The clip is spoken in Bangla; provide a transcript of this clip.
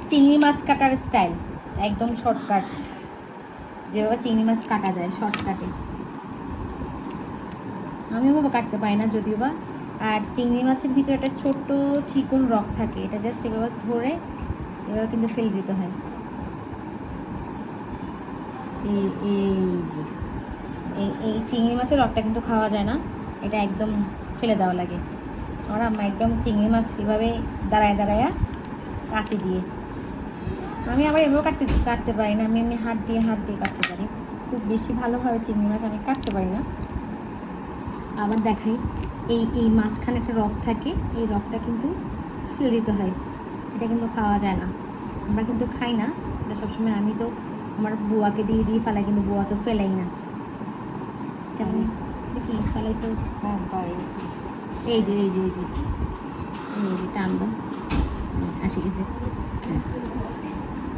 চিংড়ি মাছ কাটার স্টাইল একদম শর্টকাট, যেভাবে চিংড়ি মাছ কাটা যায় শর্টকাটে। আমিও বাবা কাটতে পারি না যদিও বা। আর চিংড়ি মাছের ভিতরে একটা ছোট্ট চিকন রক থাকে, এটা জাস্ট এভাবে ধরে এভাবে কিন্তু ফেলে দিতে হয়। এই এই যে এই চিংড়ি মাছের রকটা কিন্তু খাওয়া যায় না, এটা একদম ফেলে দেওয়া লাগে। আমার আম্মা একদম চিংড়ি মাছ এভাবে দাঁড়ায় দাঁড়ায় কাঁচি দিয়ে। আমি আবার এভাবে কাটতে পারি না, আমি এমনি হাত দিয়ে কাটতে পারি। খুব বেশি ভালোভাবে চিংড়ি মাছ আমি কাটতে পারি না। আবার দেখাই, এই মাঝখানে একটা রক থাকে, এই রকটা কিন্তু ফেলে দিতে হয়, এটা কিন্তু খাওয়া যায় না। আমরা কিন্তু খাই না এটা সবসময়, আমি তো আমার বুয়াকে দিয়ে ফেলাই, কিন্তু বুয়া তো ফেলাই না। কেমন দেখি ফেলাইছে, এই যে টান দাও, আসে গেছে।